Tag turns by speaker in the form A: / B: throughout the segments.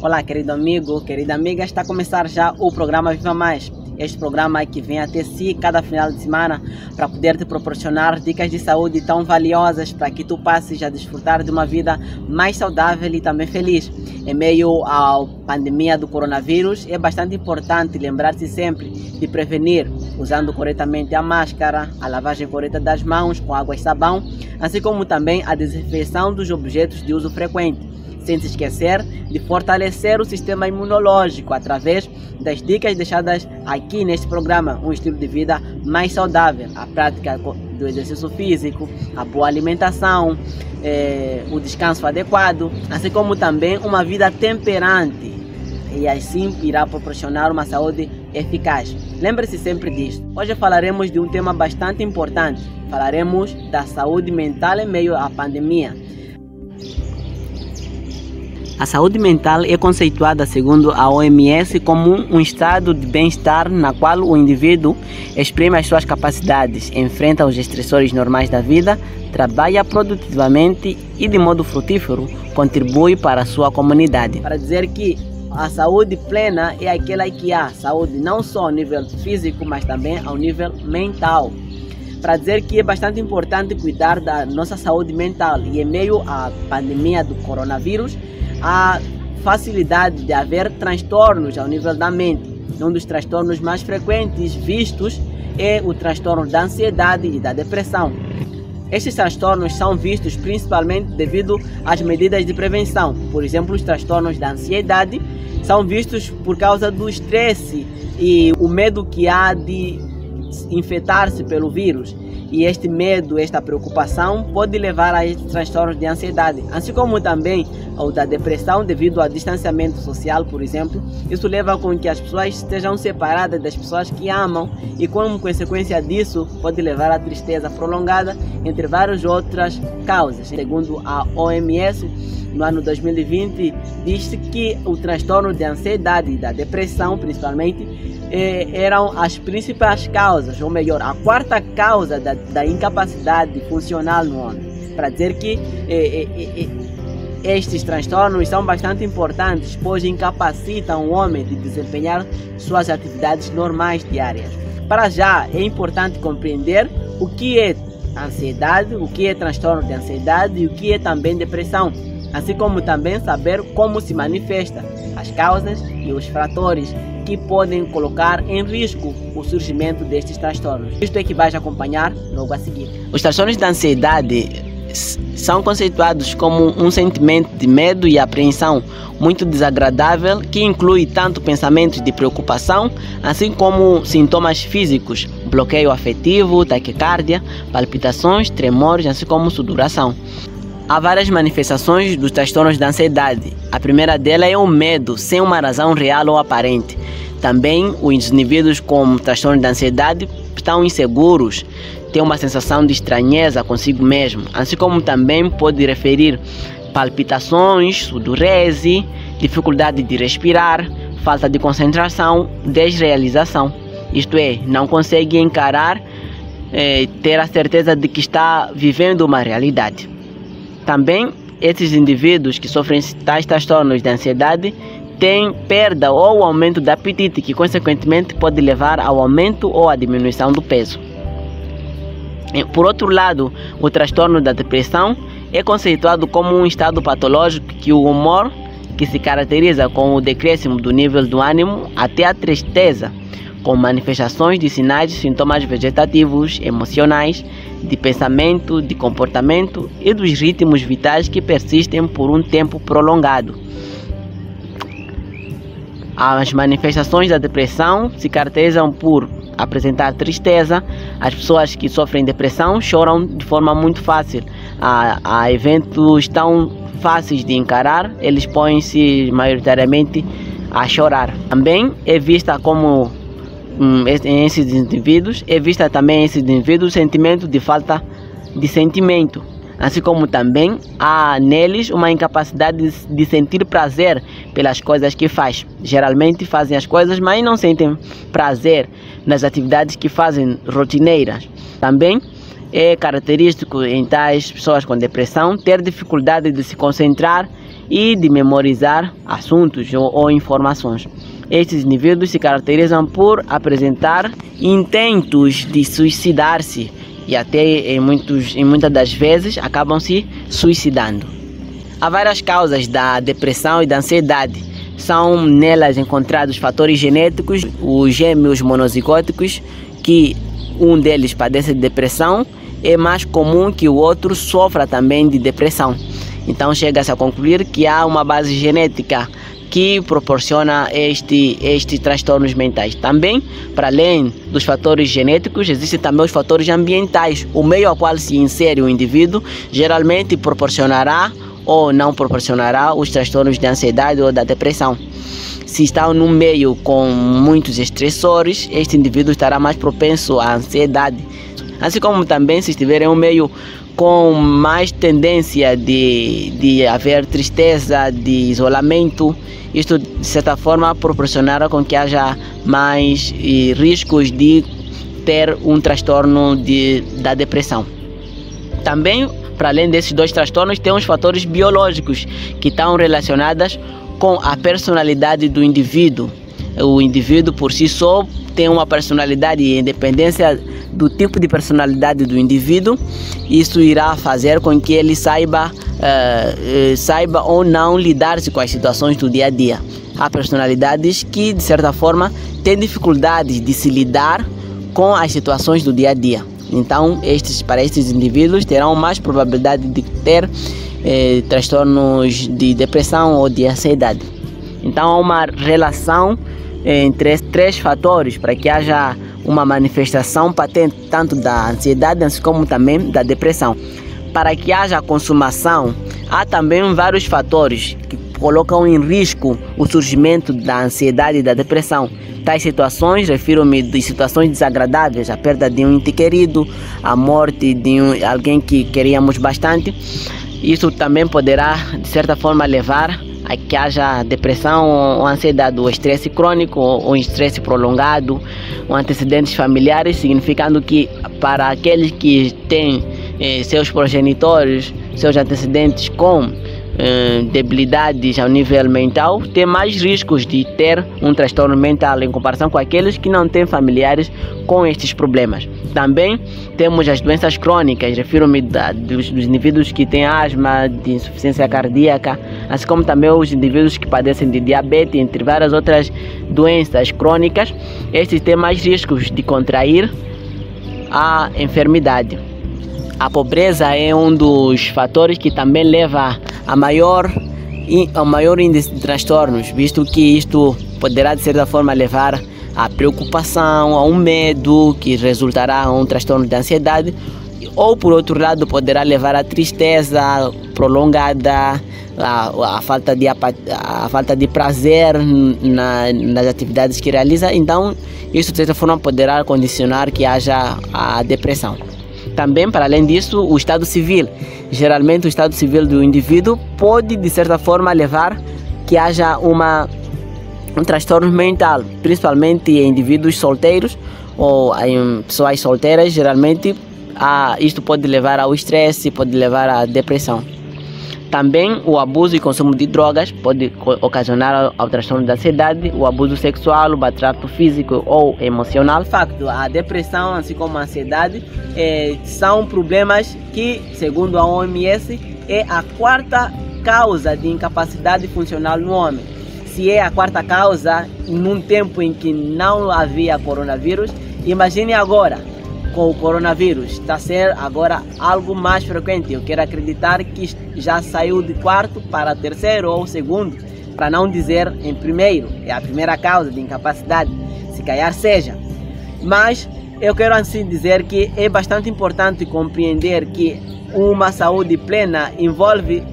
A: Olá, querido amigo, querida amiga, está a começar já o programa Viva Mais. Este programa que vem até si cada final de semana para poder te proporcionar dicas de saúde tão valiosas para que tu passes a desfrutar de uma vida mais saudável e também feliz. Em meio à pandemia do coronavírus, é bastante importante lembrar-se sempre de prevenir, usando corretamente a máscara, a lavagem correta das mãos com água e sabão, assim como também a desinfecção dos objetos de uso frequente. Sem se esquecer de fortalecer o sistema imunológico através das dicas deixadas aqui neste programa, um estilo de vida mais saudável, a prática do exercício físico, a boa alimentação, o descanso adequado, assim como também uma vida temperante, e assim irá proporcionar uma saúde eficaz. Lembre-se sempre disto. Hoje falaremos de um tema bastante importante, falaremos da saúde mental em meio à pandemia. A saúde mental é conceituada, segundo a OMS, como um estado de bem-estar na qual o indivíduo exprime as suas capacidades, enfrenta os estressores normais da vida, trabalha produtivamente e, de modo frutífero, contribui para a sua comunidade. Para dizer que a saúde plena é aquela que há saúde não só ao nível físico, mas também ao nível mental. Para dizer que é bastante importante cuidar da nossa saúde mental, e em meio à pandemia do coronavírus, a facilidade de haver transtornos ao nível da mente. Um dos transtornos mais frequentes vistos é o transtorno da ansiedade e da depressão. Estes transtornos são vistos principalmente devido às medidas de prevenção. Por exemplo, os transtornos da ansiedade são vistos por causa do estresse e o medo que há de infectar-se pelo vírus. E este medo, esta preocupação pode levar a estes transtornos de ansiedade, assim como também ao da depressão devido ao distanciamento social, por exemplo. Isso leva com que as pessoas estejam separadas das pessoas que amam e, como consequência disso, pode levar à tristeza prolongada, entre várias outras causas. Segundo a OMS, no ano 2020, diz-se que o transtorno de ansiedade e da depressão, principalmente, eram as principais causas, ou melhor, a quarta causa da incapacidade funcional no homem. Para dizer que estes transtornos são bastante importantes, pois incapacitam o homem de desempenhar suas atividades normais diárias. Para já, é importante compreender o que é ansiedade, o que é transtorno de ansiedade e o que é também depressão, assim como também saber como se manifesta, as causas e os fatores que podem colocar em risco o surgimento destes transtornos. Isto é que vais acompanhar logo a seguir. Os transtornos de ansiedade são conceituados como um sentimento de medo e apreensão muito desagradável que inclui tanto pensamentos de preocupação, assim como sintomas físicos, bloqueio afetivo, taquicardia, palpitações, tremores, assim como sudoração. Há várias manifestações dos transtornos de ansiedade. A primeira delas é o medo, sem uma razão real ou aparente. Também os indivíduos com transtorno de ansiedade estão inseguros, têm uma sensação de estranheza consigo mesmo, assim como também pode referir palpitações, sudorese, dificuldade de respirar, falta de concentração, desrealização. Isto é, não consegue encarar, ter a certeza de que está vivendo uma realidade. Também, esses indivíduos que sofrem tais transtornos de ansiedade têm perda ou aumento do apetite, que consequentemente pode levar ao aumento ou à diminuição do peso. Por outro lado, o transtorno da depressão é conceituado como um estado patológico que o humor, que se caracteriza com o decréscimo do nível do ânimo até a tristeza, com manifestações de sinais e sintomas vegetativos, emocionais, de pensamento, de comportamento e dos ritmos vitais que persistem por um tempo prolongado. As manifestações da depressão se caracterizam por apresentar tristeza. As pessoas que sofrem depressão choram de forma muito fácil. Há eventos tão fáceis de encarar, eles põem-se maioritariamente a chorar. Também é vista como esses indivíduos, evita também esses indivíduos o sentimento de falta de sentimento, assim como também há neles uma incapacidade de sentir prazer pelas coisas que faz. Geralmente fazem as coisas, mas não sentem prazer nas atividades que fazem rotineiras. Também é característico em tais pessoas com depressão ter dificuldade de se concentrar e de memorizar assuntos ou informações. Estes indivíduos se caracterizam por apresentar intentos de suicidar-se e até em muitas das vezes acabam se suicidando. Há várias causas da depressão e da ansiedade. São nelas encontrados fatores genéticos, os gêmeos monozigóticos, que um deles padece de depressão, é mais comum que o outro sofra também de depressão. Então chega-se a concluir que há uma base genética que proporciona estes transtornos mentais. Também, para além dos fatores genéticos, existem também os fatores ambientais. O meio ao qual se insere o indivíduo geralmente proporcionará ou não proporcionará os transtornos de ansiedade ou da depressão. Se está num meio com muitos estressores, este indivíduo estará mais propenso à ansiedade. Assim como também se estiver em um meio com mais tendência de haver tristeza, de isolamento, isto de certa forma proporcionará com que haja mais riscos de ter um transtorno da depressão. Também, para além desses dois transtornos, tem os fatores biológicos que estão relacionados com a personalidade do indivíduo. O indivíduo por si só tem uma personalidade e independência do tipo de personalidade do indivíduo. Isso irá fazer com que ele saiba ou não lidar-se com as situações do dia a dia. Há personalidades que, de certa forma, têm dificuldades de se lidar com as situações do dia a dia. Então, para estes indivíduos terão mais probabilidade de ter transtornos de depressão ou de ansiedade. Então, há uma relação entre esses três fatores para que haja uma manifestação patente tanto da ansiedade assim como também da depressão. Para que haja consumação, há também vários fatores que colocam em risco o surgimento da ansiedade e da depressão. Tais situações, refiro-me de situações desagradáveis, a perda de um ente querido, a morte de alguém que queríamos bastante. Isso também poderá, de certa forma, levar a que haja depressão ou ansiedade, o estresse crônico ou estresse prolongado, ou antecedentes familiares, significando que para aqueles que têm seus progenitores, seus antecedentes com debilidades ao nível mental, tem mais riscos de ter um transtorno mental em comparação com aqueles que não têm familiares com estes problemas. Também temos as doenças crônicas, refiro-me dos indivíduos que têm asma, de insuficiência cardíaca, assim como também os indivíduos que padecem de diabetes, entre várias outras doenças crônicas. Estes têm mais riscos de contrair a enfermidade. A pobreza é um dos fatores que também leva ao maior índice de transtornos, visto que isto poderá de certa forma levar à preocupação, a um medo que resultará em um transtorno de ansiedade, ou por outro lado poderá levar à tristeza prolongada, a falta de prazer nas atividades que realiza. Então isso de certa forma poderá condicionar que haja a depressão. Também, para além disso, o estado civil. Geralmente o estado civil do indivíduo pode de certa forma levar que haja um transtorno mental, principalmente em indivíduos solteiros ou em pessoas solteiras. Geralmente isto pode levar ao estresse, pode levar à depressão. Também o abuso e consumo de drogas pode ocasionar ao transtorno da ansiedade, o abuso sexual, o maltrato físico ou emocional. De facto, a depressão, assim como a ansiedade, são problemas que, segundo a OMS, é a quarta causa de incapacidade funcional no homem. Se é a quarta causa, num tempo em que não havia coronavírus, imagine agora. Com o coronavírus, está a ser agora algo mais frequente. Eu quero acreditar que já saiu de quarto para terceiro ou segundo, para não dizer em primeiro. É a primeira causa de incapacidade, se calhar seja. Mas eu quero assim dizer que é bastante importante compreender que uma saúde plena envolve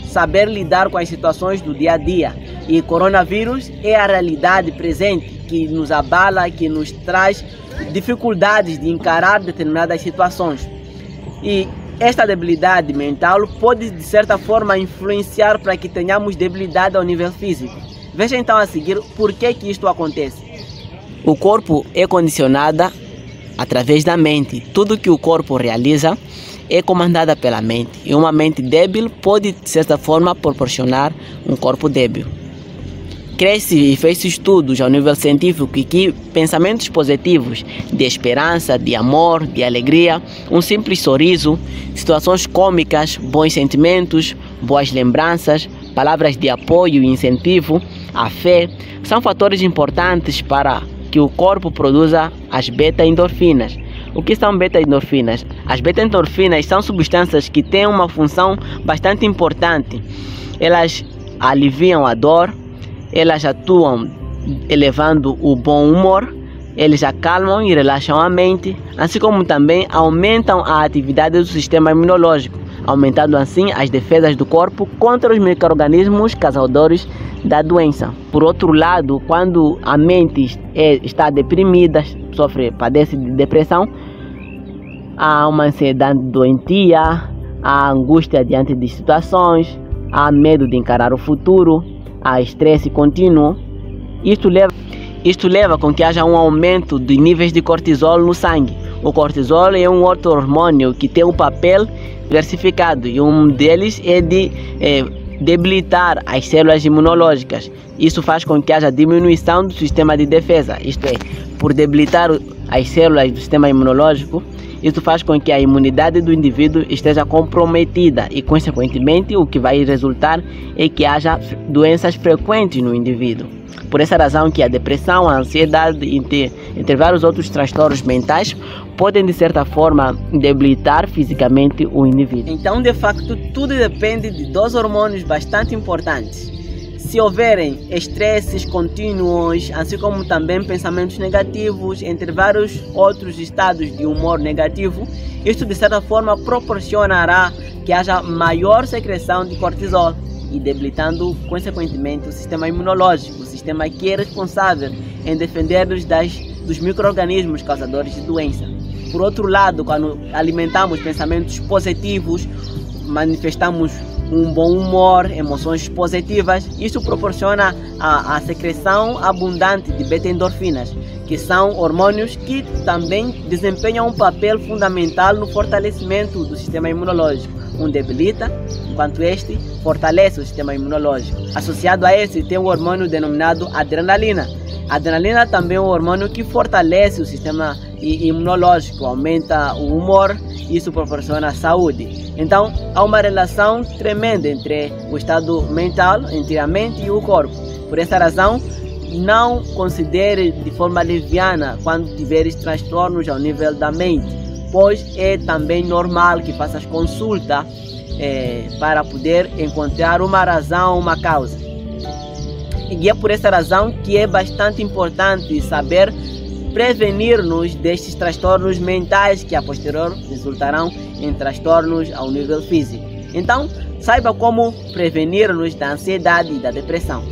A: saber lidar com as situações do dia a dia. E coronavírus é a realidade presente que nos abala, que nos traz dificuldades de encarar determinadas situações. E esta debilidade mental pode de certa forma influenciar para que tenhamos debilidade ao nível físico. Veja então a seguir por que isto acontece. O corpo é condicionado através da mente. Tudo que o corpo realiza é comandada pela mente, e uma mente débil pode, de certa forma, proporcionar um corpo débil. Cresce e fez estudos ao nível científico que pensamentos positivos de esperança, de amor, de alegria, um simples sorriso, situações cômicas, bons sentimentos, boas lembranças, palavras de apoio e incentivo, a fé, são fatores importantes para que o corpo produza as beta-endorfinas. O que são beta-endorfinas? As beta-endorfinas são substâncias que têm uma função bastante importante. Elas aliviam a dor, elas atuam elevando o bom humor, eles acalmam e relaxam a mente, assim como também aumentam a atividade do sistema imunológico, aumentando assim as defesas do corpo contra os micro-organismos causadores da doença. Por outro lado, quando a mente está deprimida, padece de depressão, há uma ansiedade doentia, há angústia diante de situações, há medo de encarar o futuro, há estresse contínuo. Isto leva com que haja um aumento de níveis de cortisol no sangue. O cortisol é um outro hormônio que tem um papel diversificado e um deles é de debilitar as células imunológicas. Isso faz com que haja diminuição do sistema de defesa, isto é, por debilitar as células do sistema imunológico, isso faz com que a imunidade do indivíduo esteja comprometida e, consequentemente, o que vai resultar é que haja doenças frequentes no indivíduo. Por essa razão que a depressão, a ansiedade, entre vários outros transtornos mentais, podem de certa forma debilitar fisicamente o indivíduo. Então, de facto, tudo depende de dois hormônios bastante importantes. Se houverem estresses contínuos, assim como também pensamentos negativos, entre vários outros estados de humor negativo, isto de certa forma proporcionará que haja maior secreção de cortisol e debilitando consequentemente o sistema imunológico, o sistema que é responsável em defender-nos dos micro-organismos causadores de doença. Por outro lado, quando alimentamos pensamentos positivos, manifestamos um bom humor, emoções positivas, isso proporciona a secreção abundante de beta-endorfinas, que são hormônios que também desempenham um papel fundamental no fortalecimento do sistema imunológico. Um debilita, enquanto este fortalece o sistema imunológico. Associado a esse tem um hormônio denominado adrenalina. A adrenalina também é um hormônio que fortalece o sistema imunológico, aumenta o humor, isso proporciona saúde. Então, há uma relação tremenda entre o estado mental, entre a mente e o corpo. Por essa razão, não considere de forma leviana quando tiveres transtornos ao nível da mente, pois é também normal que faças consulta para poder encontrar uma razão, uma causa. E é por essa razão que é bastante importante saber prevenir-nos destes transtornos mentais que a posterior resultarão em transtornos ao nível físico. Então, saiba como prevenir-nos da ansiedade e da depressão.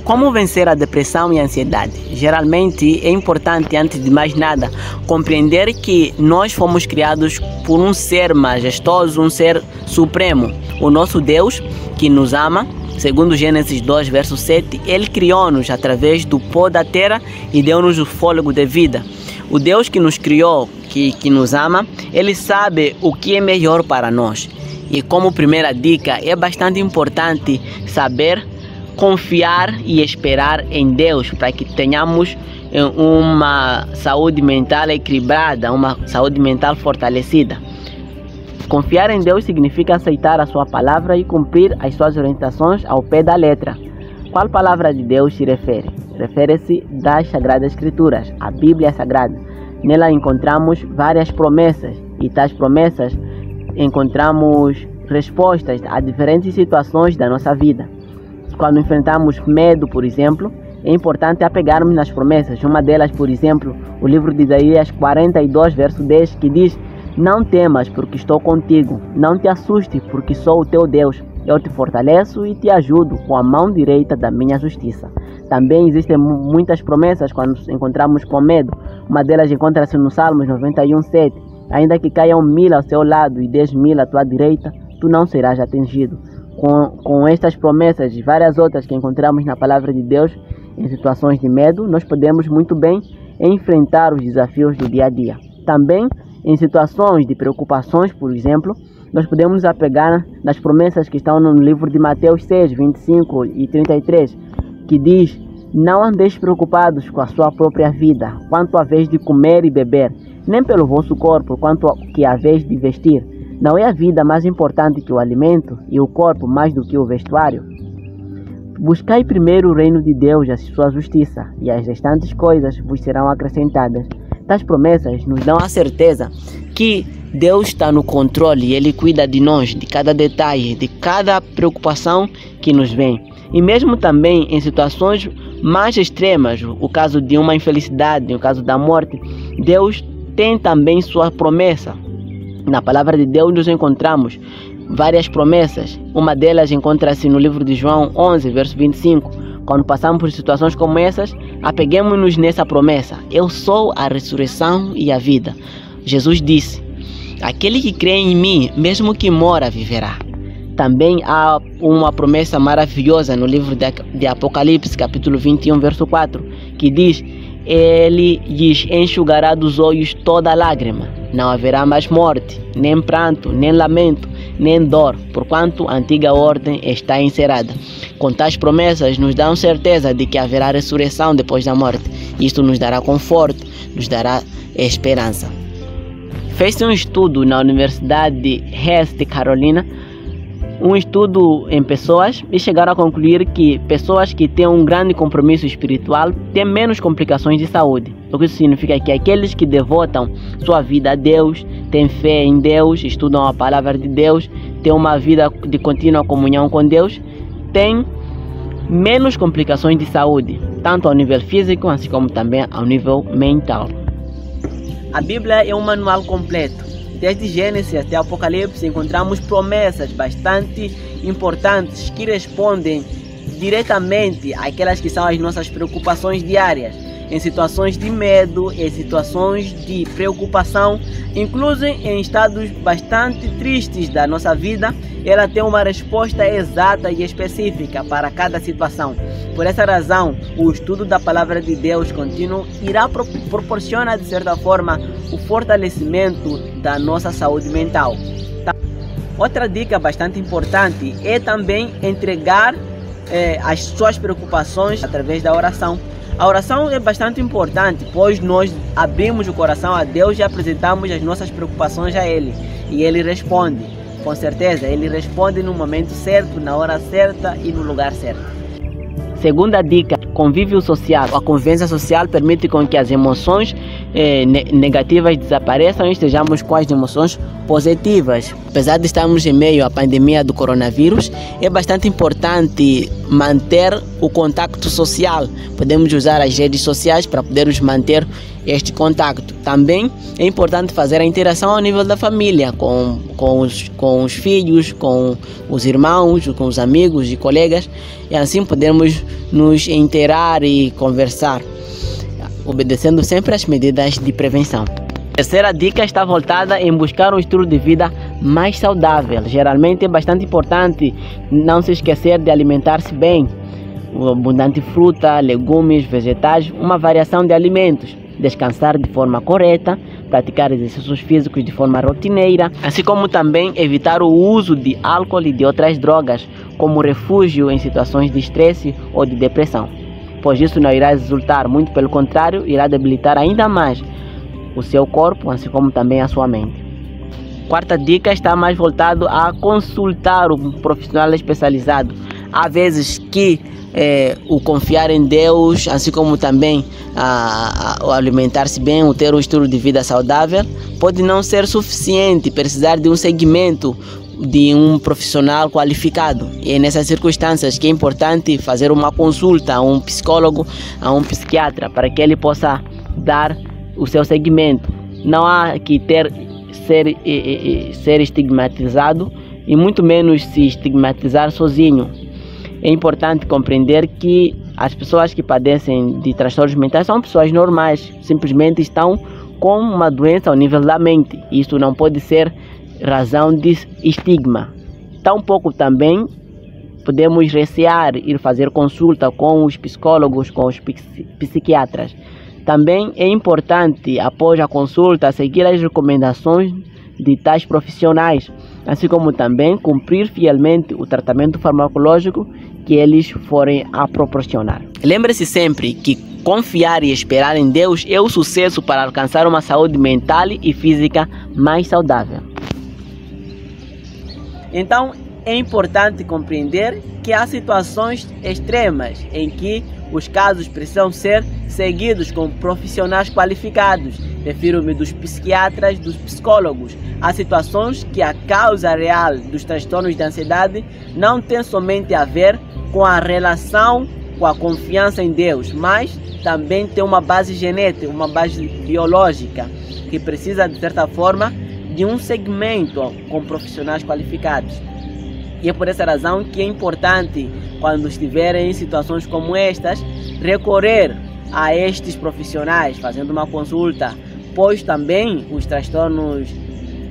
A: Como vencer a depressão e a ansiedade? Geralmente é importante, antes de mais nada, compreender que nós fomos criados por um ser majestoso, um ser supremo, o nosso Deus, que nos ama. Segundo Gênesis 2, verso 7, Ele criou-nos através do pó da terra e deu-nos o fôlego de vida. O Deus que nos criou, que nos ama, Ele sabe o que é melhor para nós. E como primeira dica, é bastante importante saber confiar e esperar em Deus para que tenhamos uma saúde mental equilibrada, uma saúde mental fortalecida. Confiar em Deus significa aceitar a sua palavra e cumprir as suas orientações ao pé da letra. Qual palavra de Deus se refere? Refere-se das Sagradas Escrituras, a Bíblia Sagrada. Nela encontramos várias promessas e tais promessas encontramos respostas a diferentes situações da nossa vida. Quando enfrentamos medo, por exemplo, é importante apegarmos nas promessas. Uma delas, por exemplo, o livro de Isaías 42, verso 10, que diz: não temas, porque estou contigo. Não te assustes, porque sou o teu Deus. Eu te fortaleço e te ajudo com a mão direita da minha justiça. Também existem muitas promessas quando nos encontramos com medo. Uma delas encontra-se no Salmos 91:7. Ainda que caiam 1000 ao seu lado e 10.000 à tua direita, tu não serás atingido. Com estas promessas e várias outras que encontramos na palavra de Deus, em situações de medo, nós podemos muito bem enfrentar os desafios do dia a dia. Também Em situações de preocupações, por exemplo, nós podemos nos apegar nas promessas que estão no livro de Mateus 6, 25 e 33, que diz: não andeis preocupados com a sua própria vida, quanto à vez de comer e beber, nem pelo vosso corpo, quanto que à vez de vestir. Não é a vida mais importante que o alimento, e o corpo mais do que o vestuário? Buscai primeiro o reino de Deus e a sua justiça, e as restantes coisas vos serão acrescentadas. Tais promessas nos dão a certeza que Deus está no controle e Ele cuida de nós, de cada detalhe, de cada preocupação que nos vem. E mesmo também em situações mais extremas, o caso de uma infelicidade, o caso da morte, Deus tem também sua promessa. Na palavra de Deus nós encontramos várias promessas. Uma delas encontra-se no livro de João 11, verso 25. Quando passamos por situações como essas, apeguemos-nos nessa promessa: eu sou a ressurreição e a vida. Jesus disse: aquele que crê em mim, mesmo que mora, viverá. Também há uma promessa maravilhosa no livro de Apocalipse, capítulo 21, verso 4, que diz: ele lhes enxugará dos olhos toda lágrima. Não haverá mais morte, nem pranto, nem lamento, nem dor, porquanto a antiga ordem está encerrada. Com tais promessas nos dão certeza de que haverá ressurreição depois da morte. Isto nos dará conforto, nos dará esperança. Fez-se um estudo na Universidade de West Carolina, um estudo em pessoas, e chegaram a concluir que pessoas que têm um grande compromisso espiritual têm menos complicações de saúde. O que isso significa que aqueles que devotam sua vida a Deus, têm fé em Deus, estudam a palavra de Deus, têm uma vida de contínua comunhão com Deus, têm menos complicações de saúde, tanto ao nível físico, assim como também ao nível mental. A Bíblia é um manual completo. Desde Gênesis até Apocalipse encontramos promessas bastante importantes que respondem diretamente àquelas que são as nossas preocupações diárias. Em situações de medo, em situações de preocupação, incluso em estados bastante tristes da nossa vida, ela tem uma resposta exata e específica para cada situação. Por essa razão, o estudo da palavra de Deus contínuo irá proporcionar, de certa forma, o fortalecimento da nossa saúde mental. Outra dica bastante importante é também entregar as suas preocupações através da oração. A oração é bastante importante, pois nós abrimos o coração a Deus e apresentamos as nossas preocupações a Ele. E Ele responde, com certeza, Ele responde no momento certo, na hora certa e no lugar certo. Segunda dica: convívio social. A convivência social permite com que as emoções negativas desapareçam e estejamos com as emoções positivas. Apesar de estarmos em meio à pandemia do coronavírus, é bastante importante manter o contato social. Podemos usar as redes sociais para podermos manter este contato. Também é importante fazer a interação ao nível da família, com os filhos, com os irmãos, com os amigos e colegas, e assim podermos nos inteirar e conversar, obedecendo sempre as medidas de prevenção. A terceira dica está voltada em buscar um estilo de vida mais saudável. Geralmente é bastante importante não se esquecer de alimentar-se bem, abundante fruta, legumes, vegetais, uma variação de alimentos, descansar de forma correta, praticar exercícios físicos de forma rotineira, assim como também evitar o uso de álcool e de outras drogas como refúgio em situações de estresse ou de depressão, pois isso não irá resultar, muito pelo contrário, irá debilitar ainda mais o seu corpo, assim como também a sua mente. Quarta dica está mais voltado a consultar um profissional especializado. Há vezes que o confiar em Deus, assim como também o alimentar-se bem, o ter um estilo de vida saudável, pode não ser suficiente, precisar de um segmento de um profissional qualificado. E é nessas circunstâncias que é importante fazer uma consulta a um psicólogo, a um psiquiatra, para que ele possa dar o seu segmento. Não há que ser estigmatizado e muito menos se estigmatizar sozinho. É importante compreender que as pessoas que padecem de transtornos mentais são pessoas normais, simplesmente estão com uma doença ao nível da mente. Isso não pode ser razão de estigma. Tampouco também podemos recear ir fazer consulta com os psicólogos, com os psiquiatras. Também é importante, após a consulta, seguir as recomendações de tais profissionais, assim como também cumprir fielmente o tratamento farmacológico que eles forem a proporcionar. Lembre-se sempre que confiar e esperar em Deus é o sucesso para alcançar uma saúde mental e física mais saudável. Então, é importante compreender que há situações extremas em que os casos precisam ser seguidos com profissionais qualificados. Refiro-me dos psiquiatras, dos psicólogos. Há situações que a causa real dos transtornos de ansiedade não tem somente a ver com a relação com a confiança em Deus, mas também tem uma base genética, uma base biológica, que precisa, de certa forma, de um segmento com profissionais qualificados. E é por essa razão que é importante, quando estiverem em situações como estas, recorrer a estes profissionais, fazendo uma consulta, pois também os transtornos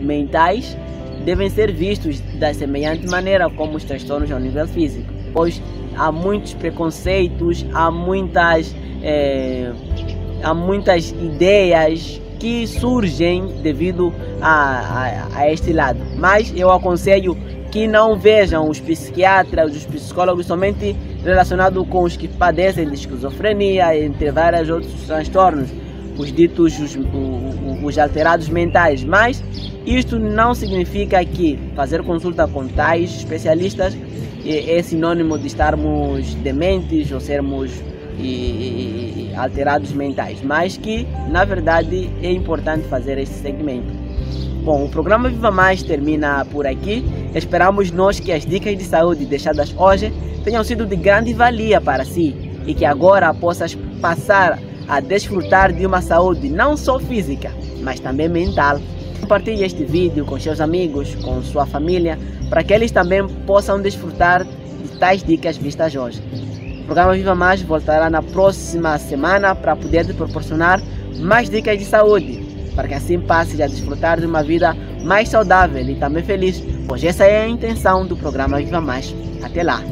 A: mentais devem ser vistos da semelhante maneira como os transtornos ao nível físico, pois há muitos preconceitos, há muitas ideias que surgem devido a este lado. Mas eu aconselho que não vejam os psiquiatras, os psicólogos somente relacionados com os que padecem de esquizofrenia, entre vários outros transtornos, os ditos os alterados mentais. Mas isto não significa que fazer consulta com tais especialistas é sinônimo de estarmos dementes ou sermos alterados mentais, mas que na verdade é importante fazer esse segmento. Bom, o programa Viva Mais termina por aqui. Esperamos nós que as dicas de saúde deixadas hoje tenham sido de grande valia para si e que agora possas passar a desfrutar de uma saúde não só física, mas também mental. Compartilhe este vídeo com seus amigos, com sua família, para que eles também possam desfrutar de tais dicas vistas hoje. O programa Viva Mais voltará na próxima semana para poder te proporcionar mais dicas de saúde, para que assim passes a desfrutar de uma vida mais saudável e também feliz, pois essa é a intenção do programa Viva Mais. Até lá!